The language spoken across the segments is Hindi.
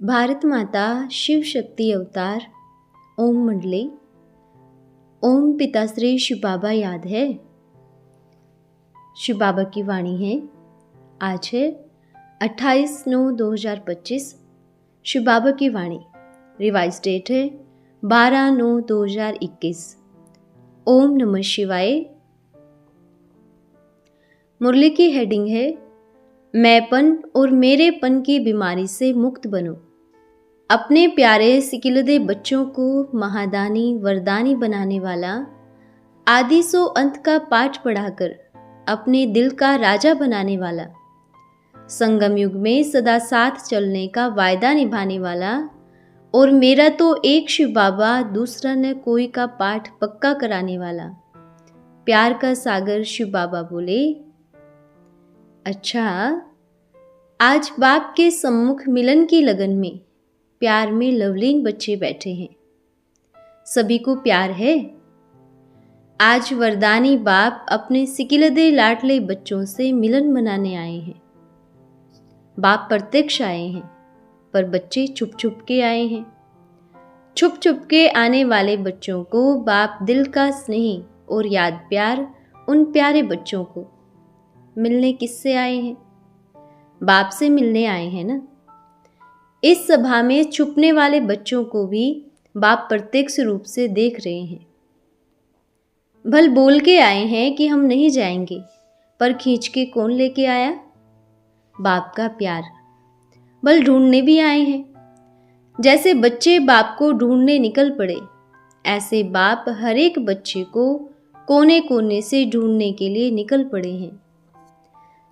भारत माता शिव शक्ति अवतार ओम मंडले। ओम पिताश्री शिव बाबा याद है। शिव बाबा की वाणी है। आज है 28/9/2025। शिव बाबा की वाणी रिवाइज डेट है 12/9/2021। ओम नमः शिवाय। मुरली की हेडिंग है मैंपन और मेरेपन की बीमारी से मुक्त बनो। अपने प्यारे सिकिलदे बच्चों को महादानी वरदानी बनाने वाला, आदि सो अंत का पाठ पढ़ाकर अपने दिल का राजा बनाने वाला, संगम युग में सदा साथ चलने का वायदा निभाने वाला और मेरा तो एक शिव बाबा दूसरा न कोई का पाठ पक्का कराने वाला, प्यार का सागर शिव बाबा बोले। अच्छा, आज बाप के सम्मुख मिलन की लगन में प्यार में लवलीन बच्चे बैठे हैं। सभी को प्यार है। आज वरदानी बाप अपने सिकिलदे लाडले बच्चों से मिलन मनाने आए हैं। बाप प्रत्यक्ष आए हैं, पर बच्चे छुप छुप के आए हैं। छुप छुप के आने वाले बच्चों को बाप दिल का स्नेह और याद प्यार उन प्यारे बच्चों को मिलने किससे आए हैं? बाप से मिलने आए हैं ना। इस सभा में छुपने वाले बच्चों को भी बाप प्रत्यक्ष रूप से देख रहे हैं। भल बोल के आए हैं कि हम नहीं जाएंगे, पर खींच के कौन लेके आया? बाप का प्यार। भल ढूंढने भी आए हैं। जैसे बच्चे बाप को ढूंढने निकल पड़े, ऐसे बाप हर एक बच्चे को कोने कोने से ढूंढने के लिए निकल पड़े हैं।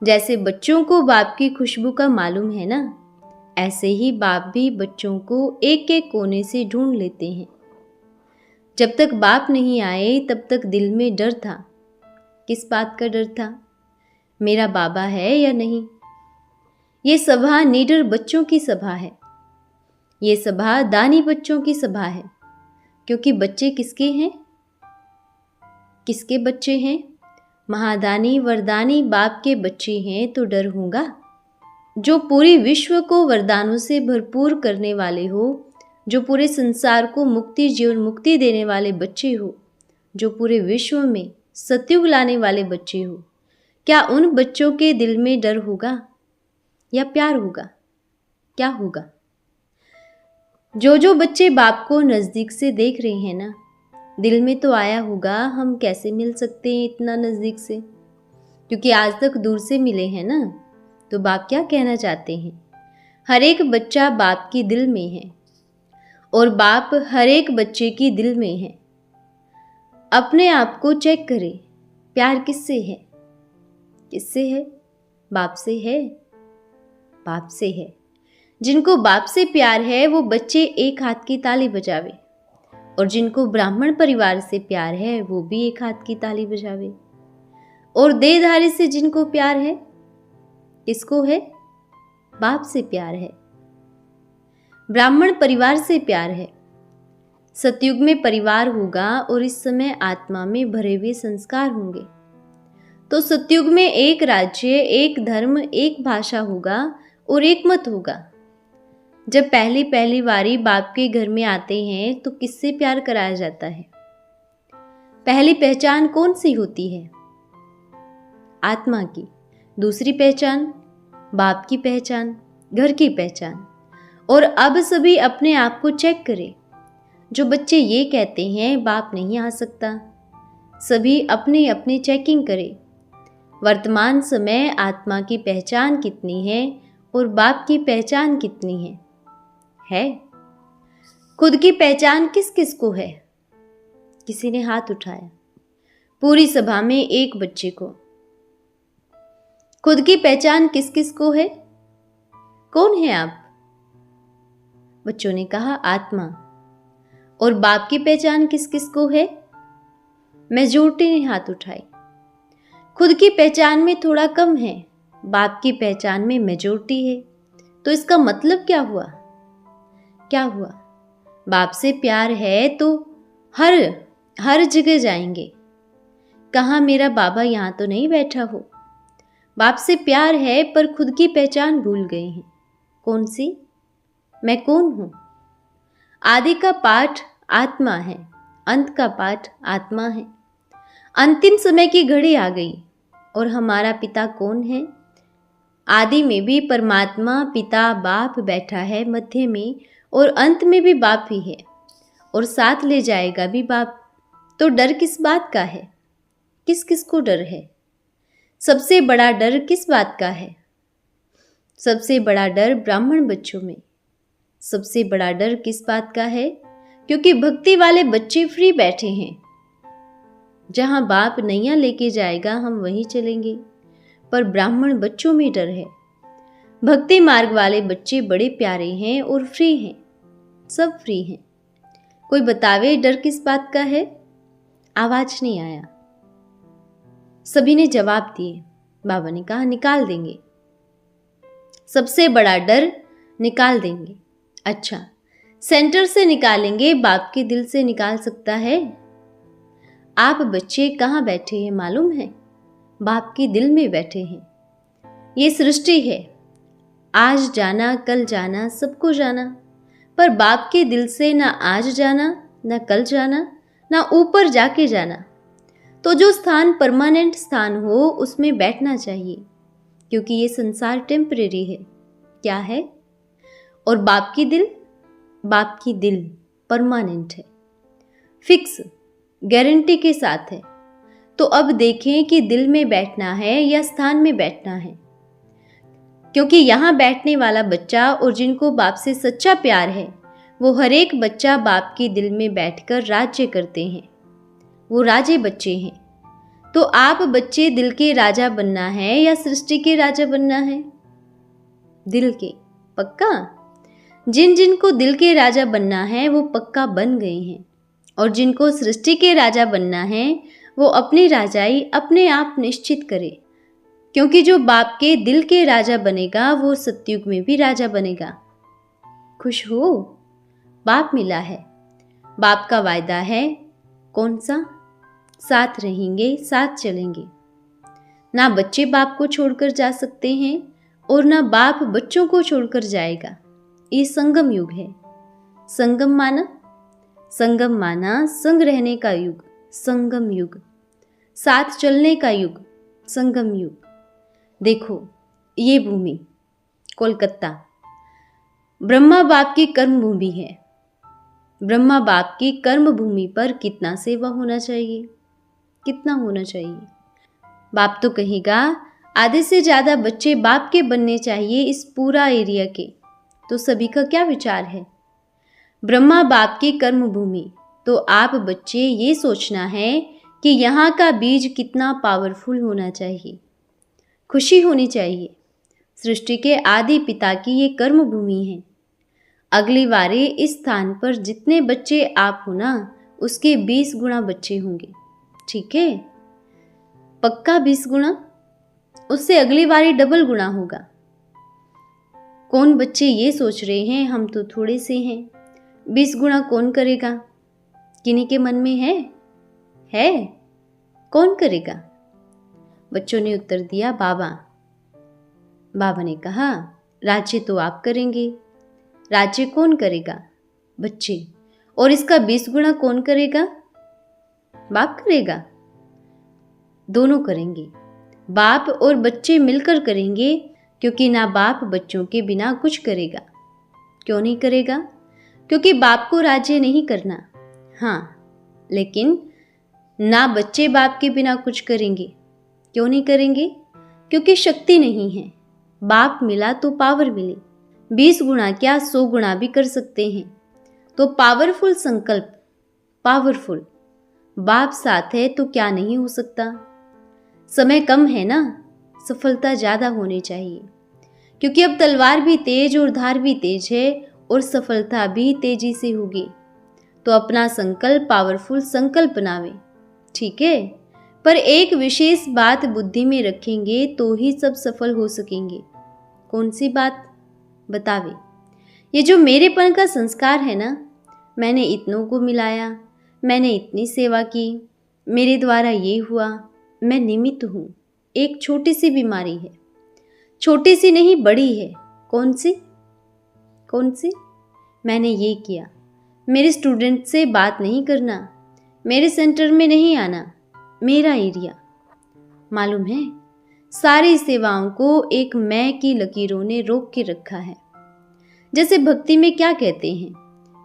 जैसे बच्चों को बाप की खुशबू का मालूम है ना, ऐसे ही बाप भी बच्चों को एक एक कोने से ढूंढ लेते हैं। जब तक बाप नहीं आए तब तक दिल में डर था। किस बात का डर था? मेरा बाबा है या नहीं? ये सभा निडर बच्चों की सभा है। ये सभा दानी बच्चों की सभा है। क्योंकि बच्चे किसके हैं? किसके बच्चे हैं? महादानी वरदानी बाप के बच्चे हैं तो डर होगा। जो पूरी विश्व को वरदानों से भरपूर करने वाले हो, जो पूरे संसार को मुक्ति जीवन मुक्ति देने वाले बच्चे हो, जो पूरे विश्व में सतयुग लाने वाले बच्चे हो, क्या उन बच्चों के दिल में डर होगा या प्यार होगा? क्या होगा? जो बच्चे बाप को नज़दीक से देख रहे हैं ना, दिल में तो आया होगा हम कैसे मिल सकते हैं इतना नज़दीक से, क्योंकि आज तक दूर से मिले हैं ना। तो बाप क्या कहना चाहते हैं? हर एक बच्चा बाप की दिल में है और बाप हर एक बच्चे की दिल में है। अपने आप को चेक करें, प्यार किससे है? किससे है? बाप से है। बाप से है। जिनको बाप से प्यार है वो बच्चे एक हाथ की ताली बजावे, और जिनको ब्राह्मण परिवार से प्यार है वो भी एक हाथ की ताली बजावे। और देहधारी से जिनको प्यार है, किसको है? बाप से प्यार है। ब्राह्मण परिवार से प्यार है। सतयुग में परिवार होगा और इस समय आत्मा में भरे हुए संस्कार होंगे। तो सतयुग में एक राज्य, एक धर्म, एक भाषा होगा और एक मत होगा। जब पहली बारी बाप के घर में आते हैं तो किससे प्यार कराया जाता है? पहली पहचान कौन सी होती है? आत्मा की। दूसरी पहचान बाप की पहचान, घर की पहचान। और अब सभी अपने आप को चेक करें। जो बच्चे ये कहते हैं बाप नहीं आ सकता, सभी अपनी अपनी चेकिंग करें। वर्तमान समय आत्मा की पहचान कितनी है और बाप की पहचान कितनी है? खुद की पहचान किस किस को है? किसी ने हाथ उठाया। पूरी सभा में एक बच्चे को। खुद की पहचान किस किस को है? कौन है आप? बच्चों ने कहा आत्मा। और बाप की पहचान किस किस को है? मेजॉरिटी ने हाथ उठाई। खुद की पहचान में थोड़ा कम है, बाप की पहचान में मेजॉरिटी है। तो इसका मतलब क्या हुआ? क्या हुआ? बाप से प्यार है तो हर जगह जाएंगे। कहाँ मेरा बाबा यहाँ तो नहीं बैठा हो? बाप से प्यार है पर खुद की पहचान भूल गए हैं। कौन सी? मैं कौन हूँ? आदि का पाठ आत्मा है, अंत का पाठ आत्मा है। अंतिम समय की घड़ी आ गई और हमारा पिता कौन है? आदि में भी परमात्मा पिता बाप बैठा है मध्य में, और अंत में भी बाप ही है और साथ ले जाएगा भी बाप। तो डर किस बात का है? किस किस को डर है? सबसे बड़ा डर किस बात का है? सबसे बड़ा डर ब्राह्मण बच्चों में। सबसे बड़ा डर किस बात का है? क्योंकि भक्ति वाले बच्चे फ्री बैठे हैं। जहां बाप नैया लेके जाएगा हम वहीं चलेंगे, पर ब्राह्मण बच्चों में डर है। भक्ति मार्ग वाले बच्चे बड़े प्यारे हैं और फ्री हैं, सब फ्री हैं। कोई बतावे डर किस बात का है? आवाज नहीं आया। सभी ने जवाब दिए। बाबा ने कहा निकाल देंगे, सबसे बड़ा डर निकाल देंगे। अच्छा, सेंटर से निकालेंगे, बाप के दिल से निकाल सकता है? आप बच्चे कहाँ बैठे हैं मालूम है? बाप के दिल में बैठे हैं। ये सृष्टि है, आज जाना कल जाना सबको जाना, पर बाप के दिल से ना आज जाना ना कल जाना ना ऊपर जाके जाना। तो जो स्थान परमानेंट स्थान हो उसमें बैठना चाहिए, क्योंकि ये संसार टेम्परेरी है। क्या है? और बाप की दिल परमानेंट है, फिक्स, गारंटी के साथ है। तो अब देखें कि दिल में बैठना है या स्थान में बैठना है, क्योंकि यहाँ बैठने वाला बच्चा और जिनको बाप से सच्चा प्यार है वो हर एक बच्चा बाप के दिल में बैठकर राज्य करते हैं। वो राजे बच्चे हैं। तो आप बच्चे दिल के राजा बनना है या सृष्टि के राजा बनना है? दिल के, पक्का? जिन जिनको दिल के राजा बनना है वो पक्का बन गए हैं, और जिनको सृष्टि के राजा बनना है वो अपनी राजाई अपने आप निश्चित करे, क्योंकि जो बाप के दिल के राजा बनेगा वो सतयुग में भी राजा बनेगा। खुश हो? बाप मिला है। बाप का वायदा है, कौन सा? साथ रहेंगे, साथ चलेंगे। ना बच्चे बाप को छोड़कर जा सकते हैं और ना बाप बच्चों को छोड़कर जाएगा। ये संगम युग है। संगम माना? संगम माना संग रहने का युग, संगम युग। साथ चलने का युग, संगम युग। देखो ये भूमि कोलकाता ब्रह्मा बाप की कर्म भूमि है। ब्रह्मा बाप की कर्म भूमि पर कितना सेवा होना चाहिए, कितना होना चाहिए? बाप तो कहेगा आधे से ज़्यादा बच्चे बाप के बनने चाहिए इस पूरा एरिया के। तो सभी का क्या विचार है? ब्रह्मा बाप की कर्म भूमि, तो आप बच्चे ये सोचना है कि यहाँ का बीज कितना पावरफुल होना चाहिए, खुशी होनी चाहिए। सृष्टि के आदि पिता की ये कर्म भूमि है। अगली बारी इस स्थान पर जितने बच्चे आप हो ना, उसके 20 गुना बच्चे होंगे, ठीक है? पक्का 20 गुना, उससे अगली बारी डबल गुना होगा। कौन बच्चे ये सोच रहे हैं हम तो थोड़े से हैं, 20 गुना कौन करेगा? किन्हीं के मन में है? कौन करेगा? बच्चों ने उत्तर दिया बाबा। बाबा ने कहा राज्य तो आप करेंगे। राज्य कौन करेगा? बच्चे। और इसका 20 गुना कौन करेगा? बाप करेगा। दोनों करेंगे, बाप और बच्चे मिलकर करेंगे, क्योंकि ना बाप बच्चों के बिना कुछ करेगा। क्यों नहीं करेगा? क्योंकि बाप को राज्य नहीं करना। हाँ, लेकिन ना बच्चे बाप के बिना कुछ करेंगे। क्यों नहीं करेंगे? क्योंकि शक्ति नहीं है। बाप मिला तो पावर मिली, 20 गुना क्या 100 गुना भी कर सकते हैं। तो पावरफुल संकल्प, पावरफुल। बाप साथ है तो क्या नहीं हो सकता। समय कम है ना, सफलता ज़्यादा होनी चाहिए, क्योंकि अब तलवार भी तेज और धार भी तेज है और सफलता भी तेजी से होगी। तो अपना संकल्प पावरफुल संकल्प बनावे, ठीक है? पर एक विशेष बात बुद्धि में रखेंगे तो ही सब सफल हो सकेंगे। कौन सी बात? बतावे। ये जो मेरेपन का संस्कार है ना, मैंने इतनों को मिलाया, मैंने इतनी सेवा की, मेरे द्वारा ये हुआ, मैं निमित्त हूँ। एक छोटी सी बीमारी है, छोटी सी नहीं बड़ी है। कौन सी? कौन सी? मैंने ये किया, मेरे स्टूडेंट से बात नहीं करना, मेरे सेंटर में नहीं आना, मेरा एरिया। मालूम है, सारी सेवाओं को एक मैं की लकीरों ने रोक के रखा है। जैसे भक्ति में क्या कहते हैं,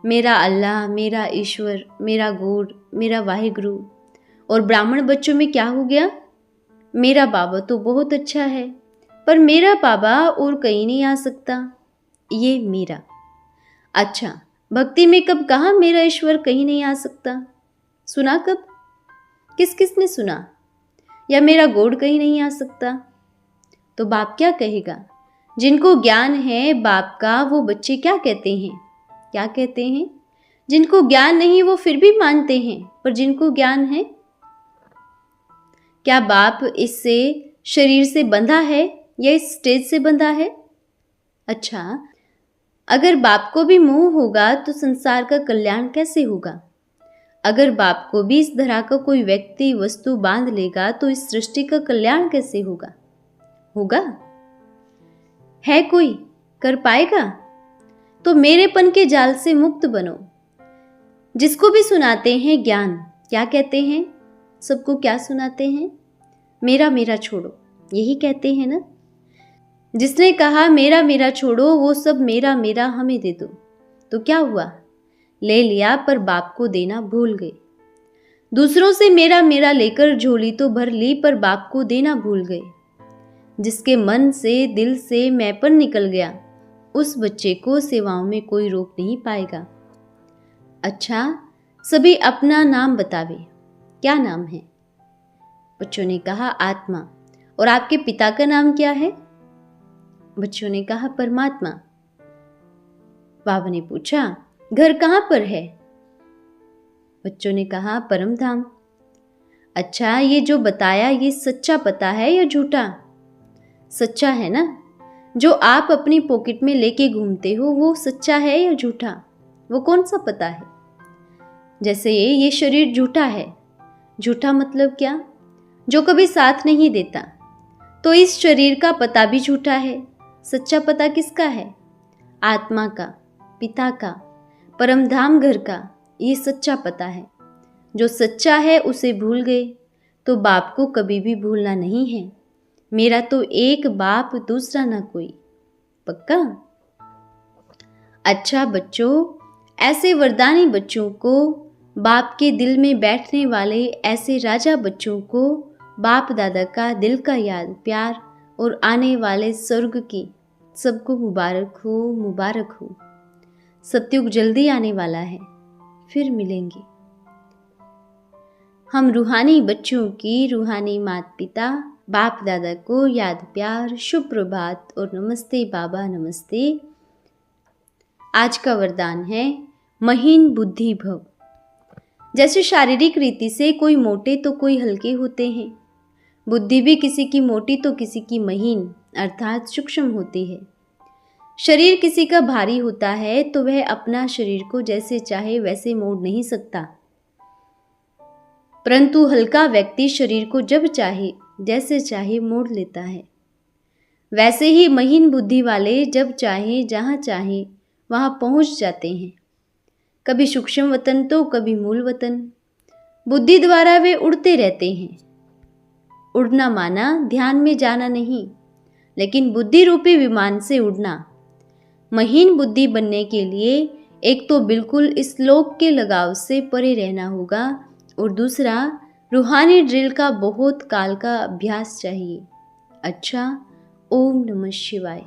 मेरा अल्लाह, मेरा ईश्वर, मेरा गॉड, मेरा वाहिगुरु। और ब्राह्मण बच्चों में क्या हो गया, मेरा बाबा तो बहुत अच्छा है, पर मेरा बाबा और कहीं नहीं आ सकता, ये मेरा। अच्छा, भक्ति में कब कहा मेरा ईश्वर कहीं नहीं आ सकता? सुना कब? किस किस ने सुना? या मेरा गॉड कहीं नहीं आ सकता? तो बाप क्या कहेगा? जिनको ज्ञान है बाप का, वो बच्चे क्या कहते हैं? क्या कहते हैं? जिनको ज्ञान नहीं वो फिर भी मानते हैं, पर जिनको ज्ञान है, क्या बाप इससे शरीर से बंधा है या इस स्टेज से बंधा है? अच्छा, अगर बाप को भी मोह होगा तो संसार का कल्याण कैसे होगा? अगर बाप को भी इस तरह का कोई व्यक्ति वस्तु बांध लेगा तो इस सृष्टि का कल्याण कैसे होगा? होगा? है कोई कर पाएगा? तो मेरेपन के जाल से मुक्त बनो। जिसको भी सुनाते हैं ज्ञान, क्या कहते हैं? सबको क्या सुनाते हैं? मेरा मेरा छोड़ो, यही कहते हैं ना। जिसने कहा मेरा मेरा छोड़ो, वो सब मेरा मेरा हमें दे दो, तो क्या हुआ? ले लिया पर बाप को देना भूल गए। दूसरों से मेरा मेरा लेकर झोली तो भर ली, पर बाप को देना भूल गए। जिसके मन से, दिल से मैंपन निकल गया, उस बच्चे को सेवाओं में कोई रोक नहीं पाएगा। अच्छा, सभी अपना नाम बतावे, क्या नाम है? बच्चों ने कहा आत्मा। और आपके पिता का नाम क्या है? बच्चों ने कहा परमात्मा। बाबा ने पूछा घर कहाँ पर है? बच्चों ने कहा परम धाम। अच्छा, ये जो बताया ये सच्चा पता है या झूठा? सच्चा है ना। जो आप अपनी पॉकेट में लेके घूमते हो वो सच्चा है या झूठा? वो कौन सा पता है? जैसे ये शरीर झूठा है। झूठा मतलब क्या? जो कभी साथ नहीं देता। तो इस शरीर का पता भी झूठा है। सच्चा पता किसका है? आत्मा का, पिता का, परमधाम घर का। ये सच्चा पता है। जो सच्चा है उसे भूल गए तो बाप को कभी भी भूलना नहीं है। मेरा तो एक बाप, दूसरा ना कोई। पक्का? अच्छा बच्चों, ऐसे वरदानी बच्चों को, बाप के दिल में बैठने वाले ऐसे राजा बच्चों को बाप दादा का दिल का याद, प्यार और आने वाले स्वर्ग की सबको मुबारक हो, मुबारक हो। सतयुग जल्दी आने वाला है, फिर मिलेंगे। हम रूहानी बच्चों की रूहानी माता पिता बाप दादा को याद, प्यार, शुभ प्रभात और नमस्ते बाबा, नमस्ते। आज का वरदान है महीन बुद्धि भव। जैसे शारीरिक रीति से कोई मोटे तो कोई हल्के होते हैं, बुद्धि भी किसी की मोटी तो किसी की महीन अर्थात सूक्ष्म होती है। शरीर किसी का भारी होता है तो वह अपना शरीर को जैसे चाहे वैसे मोड़ नहीं सकता, परंतु हल्का व्यक्ति शरीर को जब चाहे जैसे चाहे मोड़ लेता है। वैसे ही महीन बुद्धि वाले जब चाहे जहाँ चाहे वहाँ पहुँच जाते हैं। कभी सूक्ष्म वतन तो कभी मूल वतन। बुद्धि द्वारा वे उड़ते रहते हैं। उड़ना माना ध्यान में जाना नहीं, लेकिन बुद्धि रूपी विमान से उड़ना। महीन बुद्धि बनने के लिए एक तो बिल्कुल इस लोक के लगाव से परे रहना होगा और दूसरा रूहानी ड्रिल का बहुत काल का अभ्यास चाहिए। अच्छा, ओम नमः शिवाय।